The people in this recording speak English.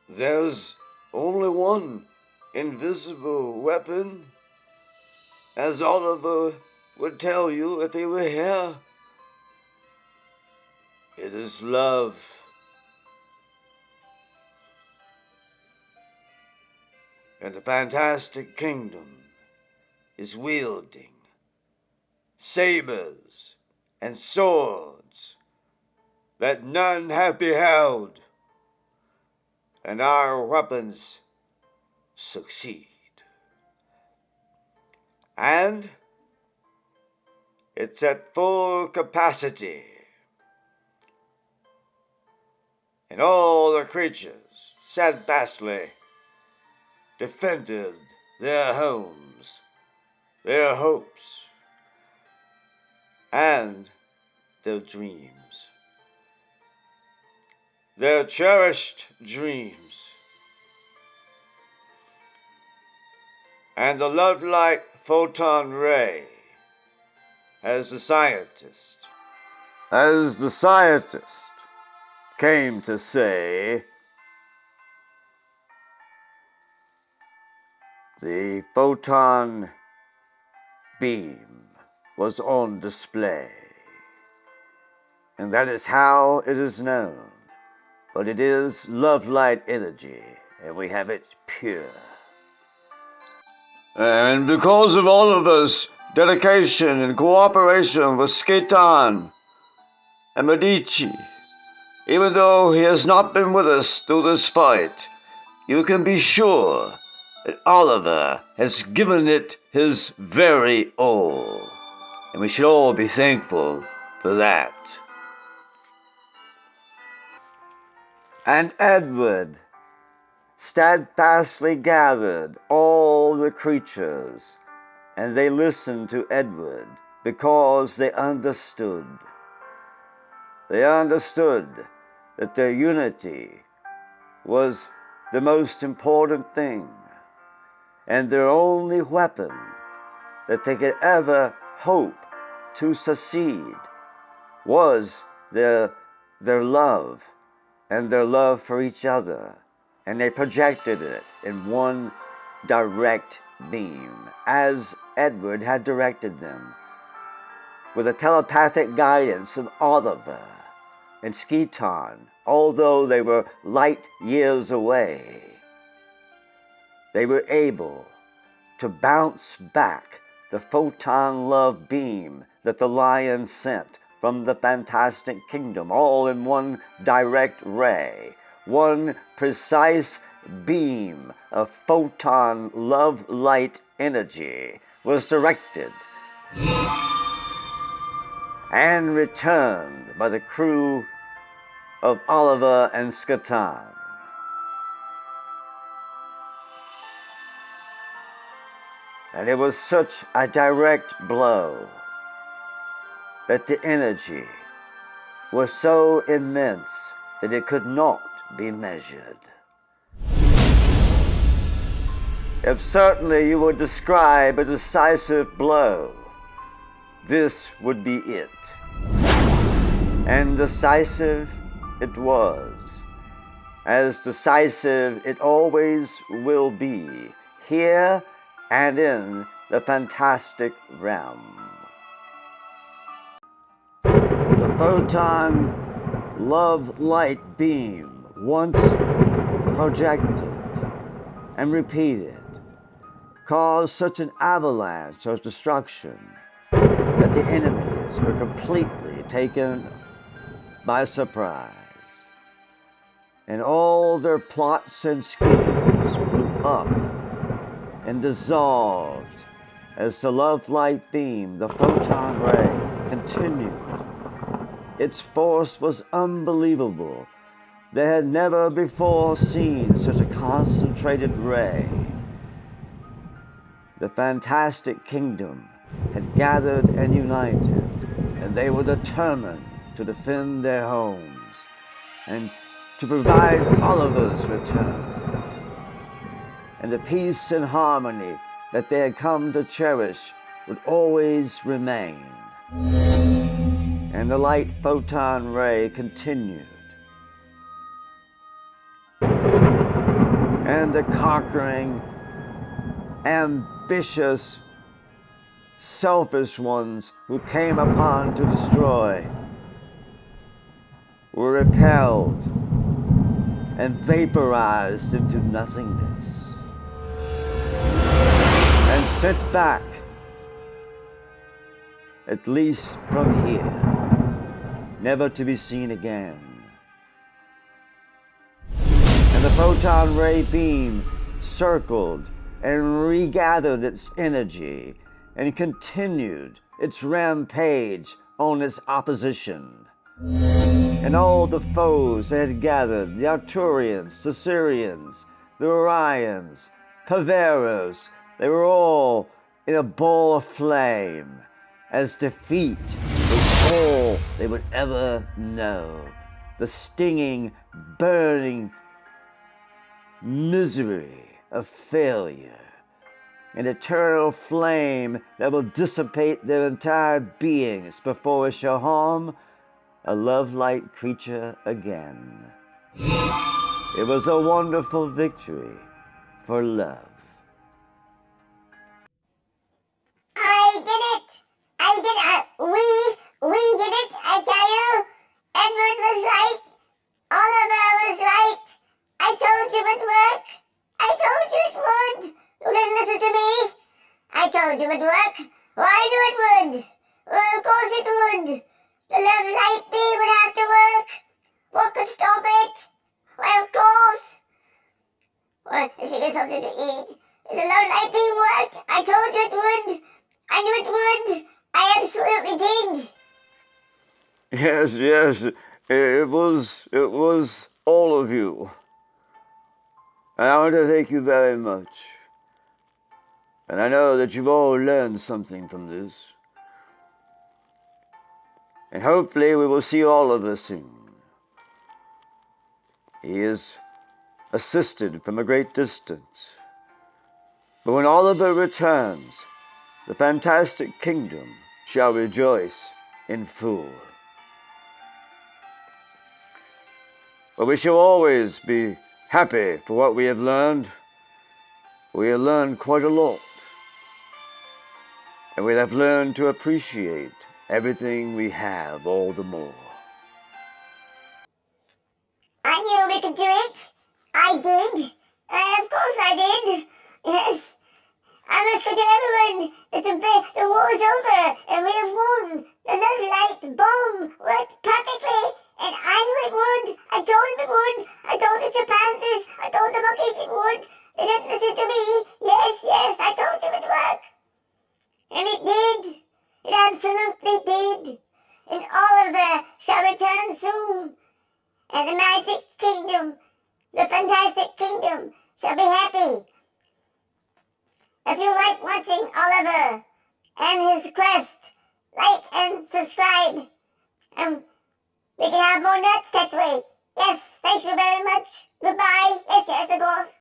There's only one invisible weapon, as Oliver would tell you if he were here. It is love. And the fantastic kingdom is wielding sabers and swords that none have beheld, and our weapons succeed. And it's at full capacity, and all the creatures steadfastly defended their homes, their hopes, and their dreams, their cherished dreams. And the love-light photon ray, as the scientist came to say, the photon beam was on display. And that is how it is known. But it is love-light energy, and we have it pure. And because of all of us dedication and cooperation with Skatan and Medici, even though he has not been with us through this fight, you can be sure that Oliver has given it his very all, and we should all be thankful for that. And Edward steadfastly gathered all the creatures, and they listened to Edward because they understood. They understood that their unity was the most important thing, and their only weapon that they could ever hope to succeed was their love and their love for each other. And they projected it in one direct beam, as Edward had directed them, with the telepathic guidance of Oliver and Skatan, although they were light years away. They were able to bounce back the photon love beam that the lion sent from the fantastic kingdom, all in one direct ray, one precise beam of photon love light energy was directed and returned by the crew of Oliver and Skatan. And it was such a direct blow that the energy was so immense that it could not be measured. If certainly you would describe a decisive blow, this would be it. And decisive it was, as decisive it always will be, here and in the fantastic realm. The photon love light beam, once projected and repeated, caused such an avalanche of destruction that the enemies were completely taken by surprise, and all their plots and schemes blew up and dissolved as the love light beam, the photon ray, continued. Its force was unbelievable. They had never before seen such a concentrated ray. The fantastic kingdom had gathered and united, and they were determined to defend their homes and to provide Oliver's return. And the peace and harmony that they had come to cherish would always remain. And the light photon ray continued. and the conquering, ambitious, selfish ones who came upon to destroy were repelled and vaporized into nothingness and sent back, at least from here, never to be seen again. And the photon ray beam circled and regathered its energy and continued its rampage on its opposition. And all the foes that had gathered, the Arcturians, the Syrians, the Orions, Paveros, they were all in a ball of flame, as defeat was all they would ever know. The stinging, burning misery of failure, an eternal flame that will dissipate their entire beings before it shall harm a love-light creature again. It was a wonderful victory for love. I did it! I did it! We did it, I tell you! Edward was right! Oliver was right! I told you it would work! I told you it would! You didn't listen to me! I told you it would work! Well, I knew it would! Well, of course it would! The love light beam would have to work! What could stop it? Well, of course! Well, I should get something to eat. The love light beam worked! I told you it would! I knew it would! I absolutely did! Yes, it was all of you. And I want to thank you very much. And I know that you've all learned something from this. And hopefully we will see Oliver soon. He is assisted from a great distance. But when Oliver returns, the fantastic kingdom shall rejoice in full. But we shall always be happy for what we have learned. We have learned quite a lot. And we have learned to appreciate everything we have all the more. I knew we could do it. I did. Of course I did. Yes. I must go tell everyone that the war is over and we have won. The love light bomb worked perfectly. And I knew it would. I told him it would. I told the chimpanzees. I told the monkeys it would. They didn't listen to me. Yes, I told you it would work. And it did. It absolutely did. And Oliver shall return soon. And the magic kingdom, the fantastic kingdom, shall be happy. If you like watching Oliver and his quest, like and subscribe. And we can have more nuts that way. Yes, thank you very much. Goodbye. Yes, of course.